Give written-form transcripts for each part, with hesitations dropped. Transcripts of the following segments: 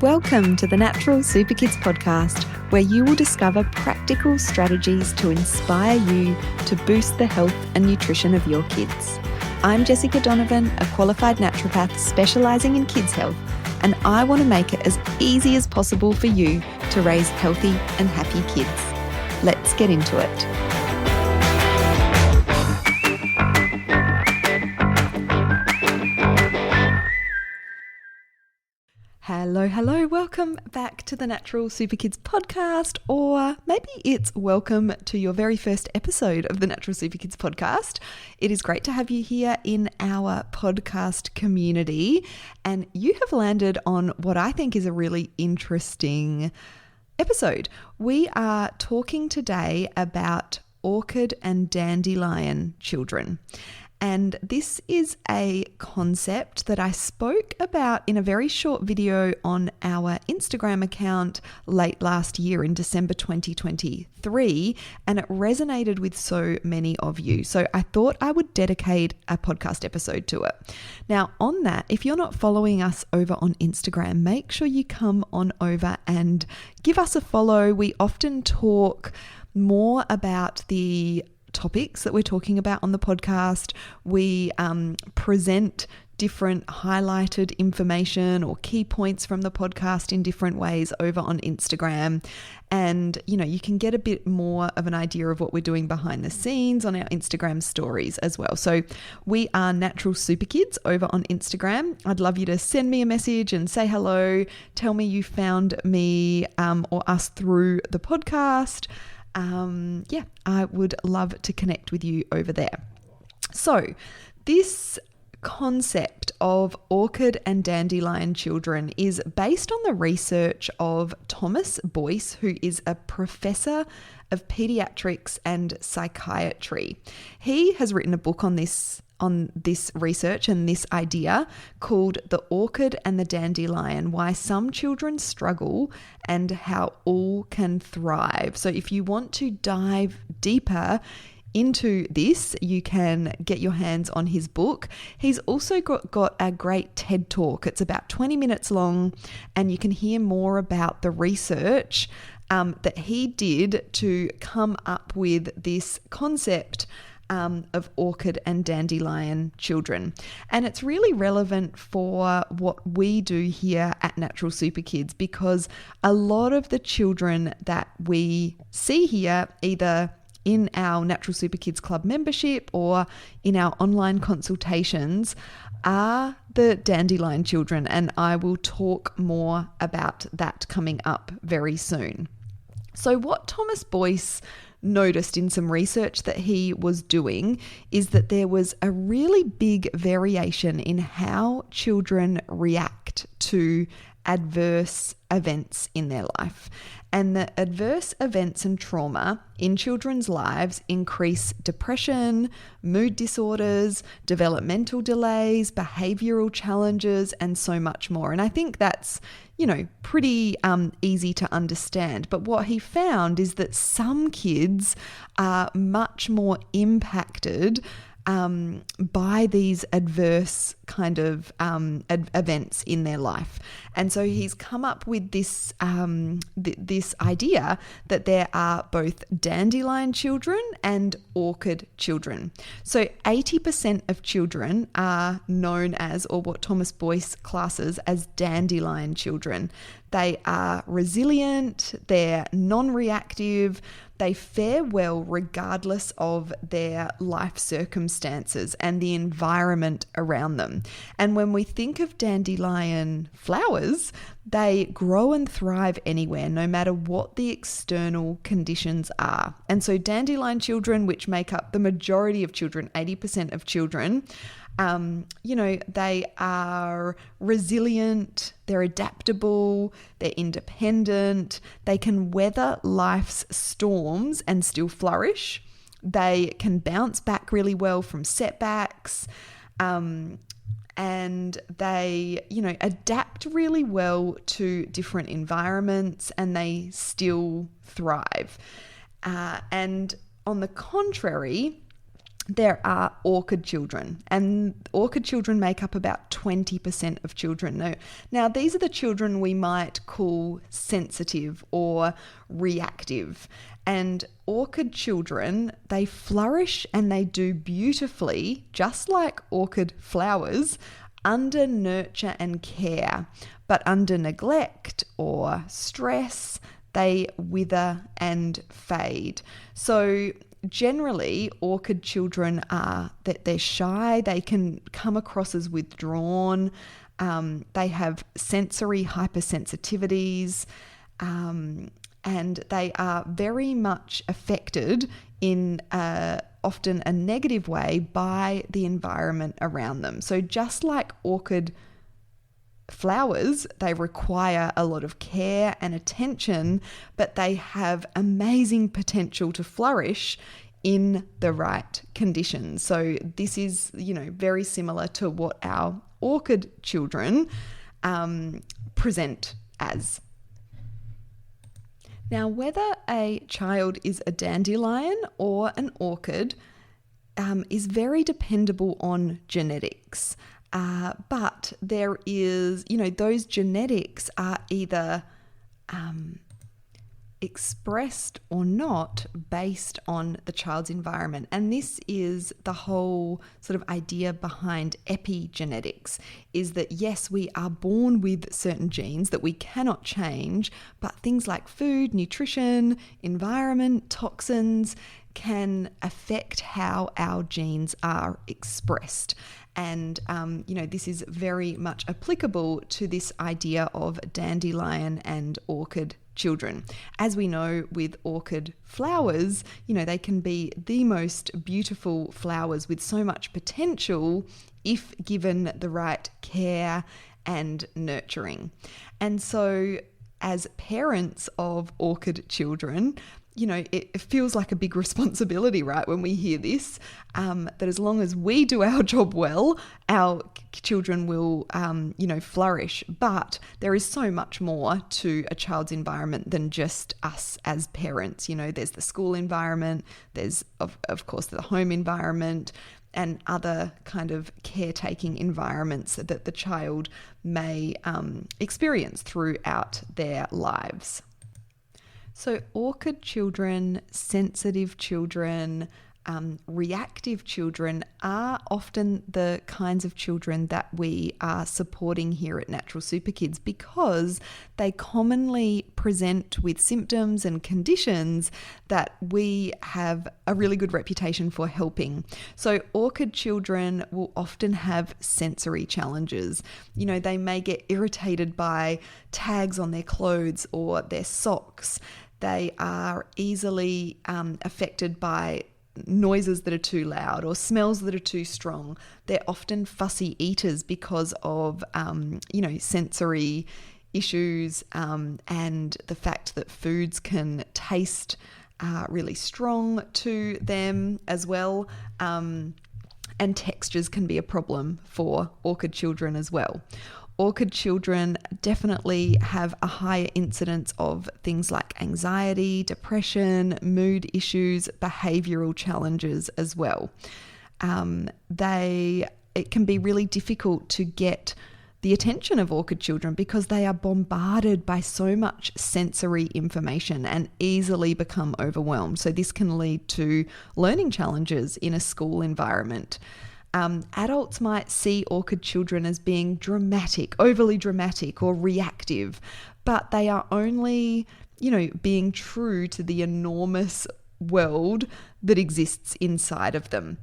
Welcome to the Natural Super Kids podcast, where you will discover practical strategies to inspire you to boost the health and nutrition of your kids. I'm Jessica Donovan, a qualified naturopath specialising in kids' health, and I want to make it as easy as possible for you to raise healthy and happy kids. Let's get into it. Hello, welcome back to the Natural Super Kids podcast, or maybe it's welcome to your very first episode of the Natural Super Kids podcast. It is great to have you here in our podcast community, and you have landed on what I think is a really interesting episode. We are talking today about orchid and dandelion children. And this is a concept that I spoke about in a very short video on our Instagram account late last year in December 2023, and it resonated with so many of you. So I thought I would dedicate a podcast episode to it. Now, on that, if you're not following us over on Instagram, make sure you come on over and give us a follow. We often talk more about the topics that we're talking about on the podcast. We present different highlighted information or key points from the podcast in different ways over on Instagram. And, you can get a bit more of an idea of what we're doing behind the scenes on our Instagram stories as well. So we are Natural Super Kids over on Instagram. I'd love you to send me a message and say hello. Tell me you found me or us through the podcast. I would love to connect with you over there. So this concept of orchid and dandelion children is based on the research of Thomas Boyce, who is a professor of pediatrics and psychiatry. He has written a book on this research and this idea called The Orchid and the Dandelion: Why Some Children Struggle and How All Can Thrive. So if you want to dive deeper into this, you can get your hands on his book. He's also got a great TED Talk. It's about 20 minutes long, and you can hear more about the research that he did to come up with this concept of orchid and dandelion children. And it's really relevant for what we do here at Natural Super Kids, because a lot of the children that we see here, either in our Natural Super Kids Club membership or in our online consultations, are the dandelion children. And I will talk more about that coming up very soon. So what Thomas Boyce noticed in some research that he was doing is that there was a really big variation in how children react to adverse events in their life. And the adverse events and trauma in children's lives increase depression, mood disorders, developmental delays, behavioral challenges, and so much more. And I think that's pretty easy to understand. But what he found is that some kids are much more impacted by these adverse kind of events in their life. And so he's come up with this this idea that there are both dandelion children and orchid children. So 80% of children are known as, or what Thomas Boyce classes as, dandelion children. They are resilient, they're non-reactive, they fare well regardless of their life circumstances and the environment around them. And when we think of dandelion flowers, they grow and thrive anywhere, no matter what the external conditions are. And so dandelion children, which make up the majority of children, 80% of children, they are resilient, they're adaptable, they're independent, they can weather life's storms and still flourish. They can bounce back really well from setbacks, and they, adapt really well to different environments, and they still thrive. And on the contrary, there are orchid children, and orchid children make up about 20% of children. Now, these are the children we might call sensitive or reactive. And orchid children, they flourish and they do beautifully, just like orchid flowers, under nurture and care. But under neglect or stress, they wither and fade. So generally, orchid children are that they're shy, they can come across as withdrawn, they have sensory hypersensitivities, and they are very much affected in often a negative way by the environment around them. So just like orchid flowers, they require a lot of care and attention, but they have amazing potential to flourish in the right conditions. So this is, very similar to what our orchid children present as. Now, whether a child is a dandelion or an orchid is very dependable on genetics. But there is, those genetics are either expressed or not based on the child's environment. And this is the whole sort of idea behind epigenetics, is that yes, we are born with certain genes that we cannot change, but things like food, nutrition, environment, toxins can affect how our genes are expressed. And, this is very much applicable to this idea of dandelion and orchid children. As we know with orchid flowers, they can be the most beautiful flowers with so much potential if given the right care and nurturing. And so as parents of orchid children, it feels like a big responsibility, right, when we hear this, that as long as we do our job well, our children will, flourish. But there is so much more to a child's environment than just us as parents. There's the school environment, there's, of course, the home environment, and other kind of caretaking environments that the child may experience throughout their lives. So orchid children, sensitive children, reactive children are often the kinds of children that we are supporting here at Natural Super Kids, because they commonly present with symptoms and conditions that we have a really good reputation for helping. So orchid children will often have sensory challenges. They may get irritated by tags on their clothes or their socks. They are easily affected by noises that are too loud or smells that are too strong. They're often fussy eaters because of, sensory issues and the fact that foods can taste really strong to them as well. And textures can be a problem for orchid children as well. Orchid children definitely have a higher incidence of things like anxiety, depression, mood issues, behavioural challenges as well. It can be really difficult to get the attention of orchid children because they are bombarded by so much sensory information and easily become overwhelmed. So this can lead to learning challenges in a school environment. Adults might see orchid children as being dramatic, overly dramatic or reactive, but they are only, being true to the enormous world that exists inside of them.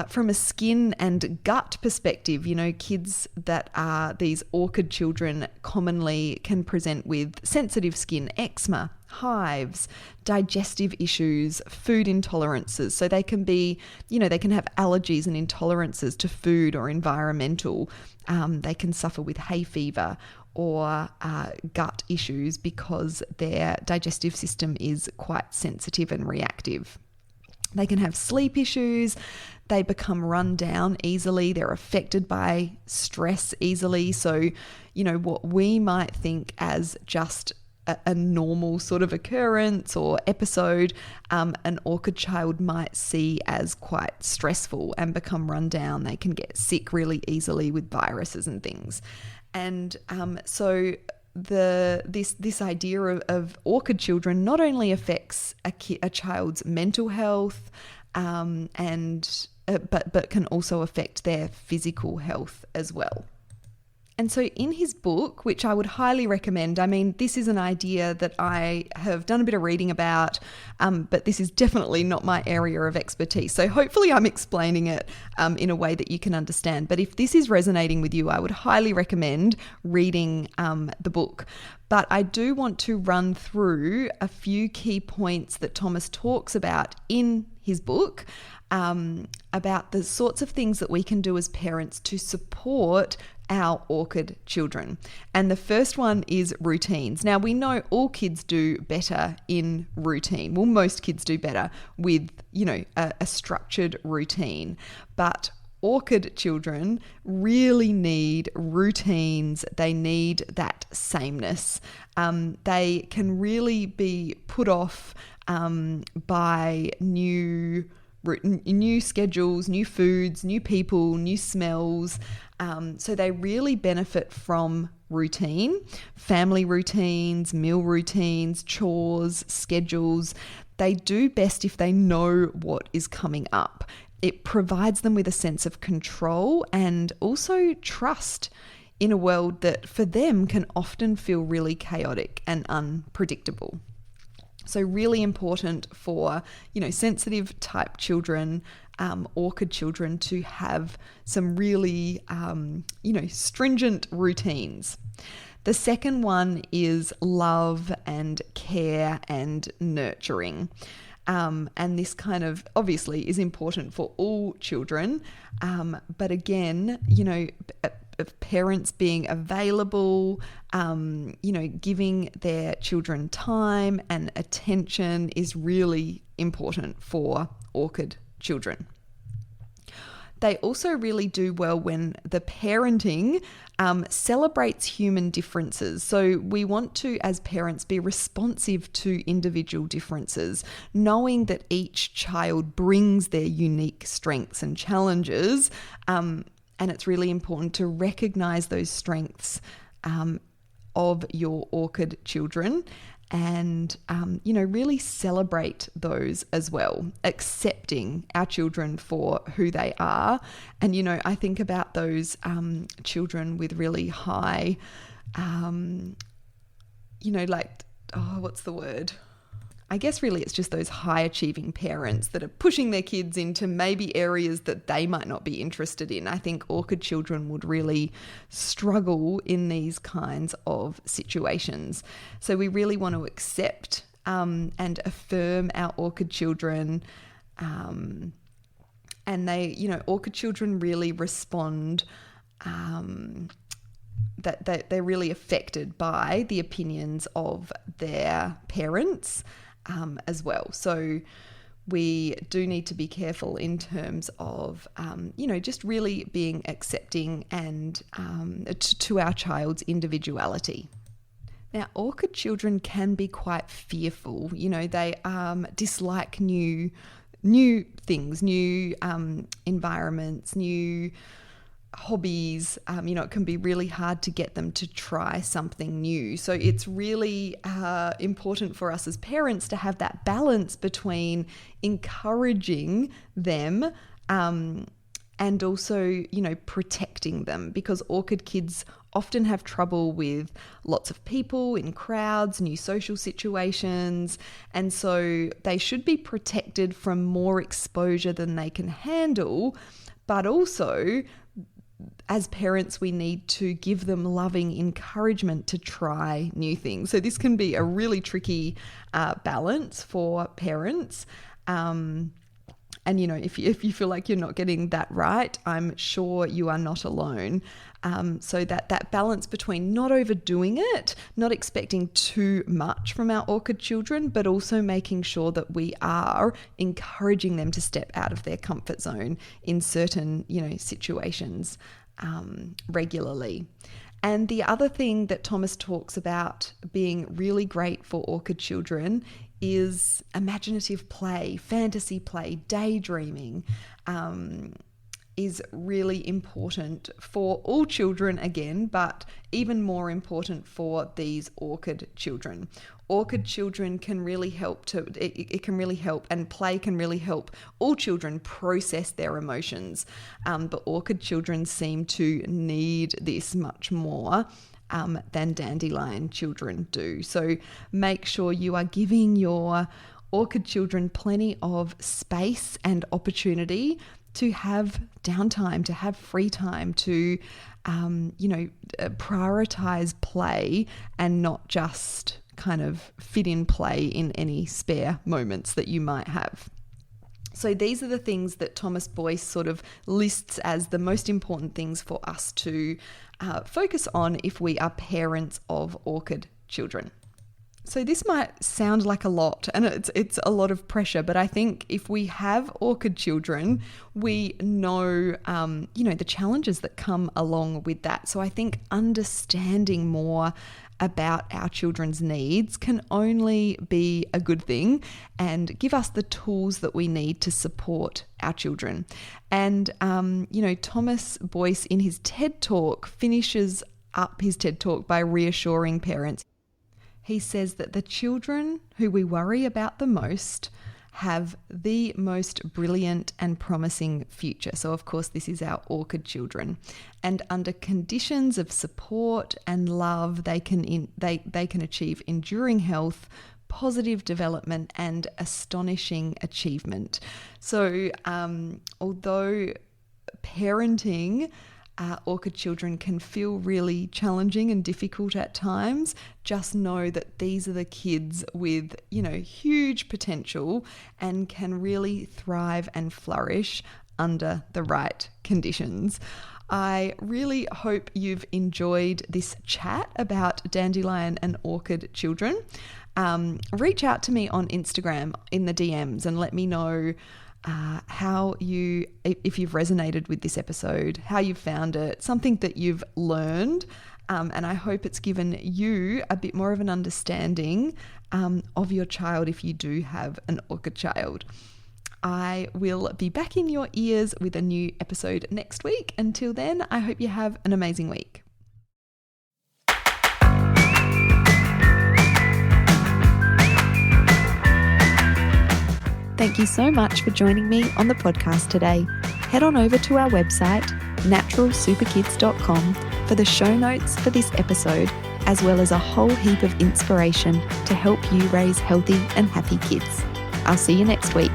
From a skin and gut perspective, kids that are these orchid children commonly can present with sensitive skin, eczema, hives, digestive issues, food intolerances. So they can be, they can have allergies and intolerances to food or environmental. They can suffer with hay fever or gut issues because their digestive system is quite sensitive and reactive. They can have sleep issues. They become run down easily. They're affected by stress easily. So, what we might think as just a normal sort of occurrence or episode, an orchid child might see as quite stressful and become run down. They can get sick really easily with viruses and things. And so this idea of orchid children not only affects a child's mental health, but can also affect their physical health as well. And so in his book, which I would highly recommend, I mean, this is an idea that I have done a bit of reading about, but this is definitely not my area of expertise. So hopefully I'm explaining it in a way that you can understand. But if this is resonating with you, I would highly recommend reading the book. But I do want to run through a few key points that Thomas talks about in his book, about the sorts of things that we can do as parents to support our orchid children. And the first one is routines. Now, we know all kids do better in routine. Well, most kids do better with, a structured routine. But orchid children really need routines. They need that sameness. They can really be put off by new schedules, new foods, new people, new smells. So they really benefit from routine, family routines, meal routines, chores, schedules. They do best if they know what is coming up. It provides them with a sense of control and also trust in a world that for them can often feel really chaotic and unpredictable. So really important for, sensitive type children, orchid children, to have some really, stringent routines. The second one is love and care and nurturing. And this kind of obviously is important for all children. But again, of parents being available, giving their children time and attention is really important for orchid children. They also really do well when the parenting celebrates human differences. So we want to, as parents, be responsive to individual differences, knowing that each child brings their unique strengths and challenges. And it's really important to recognize those strengths of your orchid children and, really celebrate those as well, accepting our children for who they are. And, I think about those children with really high, what's the word? I guess really it's just those high achieving parents that are pushing their kids into maybe areas that they might not be interested in. I think orchid children would really struggle in these kinds of situations. So we really want to accept and affirm our orchid children. And they, orchid children really respond that they're really affected by the opinions of their parents. As well. So we do need to be careful in terms of, just really being accepting and to our child's individuality. Now, orchid children can be quite fearful. They dislike new things, new environments, new hobbies. It can be really hard to get them to try something new. So it's really important for us as parents to have that balance between encouraging them and also, protecting them, because orchid kids often have trouble with lots of people in crowds, new social situations, and so they should be protected from more exposure than they can handle. But also, as parents, we need to give them loving encouragement to try new things. So this can be a really tricky balance for parents. And, if you feel like you're not getting that right, I'm sure you are not alone. So that balance between not overdoing it, not expecting too much from our orchid children, but also making sure that we are encouraging them to step out of their comfort zone in certain, situations regularly. And the other thing that Thomas talks about being really great for orchid children is imaginative play, fantasy play, daydreaming. Is really important for all children again, but even more important for these orchid children. Orchid children can really help it can really help, and play can really help all children process their emotions. But orchid children seem to need this much more than dandelion children do. So make sure you are giving your orchid children plenty of space and opportunity to have downtime, to have free time, to, prioritize play and not just kind of fit in play in any spare moments that you might have. So these are the things that Thomas Boyce sort of lists as the most important things for us to focus on if we are parents of orchid children. So this might sound like a lot, and it's a lot of pressure, but I think if we have orchid children, we know, the challenges that come along with that. So I think understanding more about our children's needs can only be a good thing and give us the tools that we need to support our children. And, Thomas Boyce in his TED Talk finishes up his TED Talk by reassuring parents. He says that the children who we worry about the most have the most brilliant and promising future. So, of course, this is our orchid children. And under conditions of support and love, they can achieve enduring health, positive development, and astonishing achievement. So, although parenting orchid children can feel really challenging and difficult at times, just know that these are the kids with, huge potential and can really thrive and flourish under the right conditions. I really hope you've enjoyed this chat about dandelion and orchid children. Reach out to me on Instagram in the DMs and let me know if you've resonated with this episode, how you've found it, something that you've learned, and I hope it's given you a bit more of an understanding of your child if you do have an orchid child. I will be back in your ears with a new episode next week. Until then, I hope you have an amazing week. Thank you so much for joining me on the podcast today. Head on over to our website, naturalsuperkids.com, for the show notes for this episode, as well as a whole heap of inspiration to help you raise healthy and happy kids. I'll see you next week.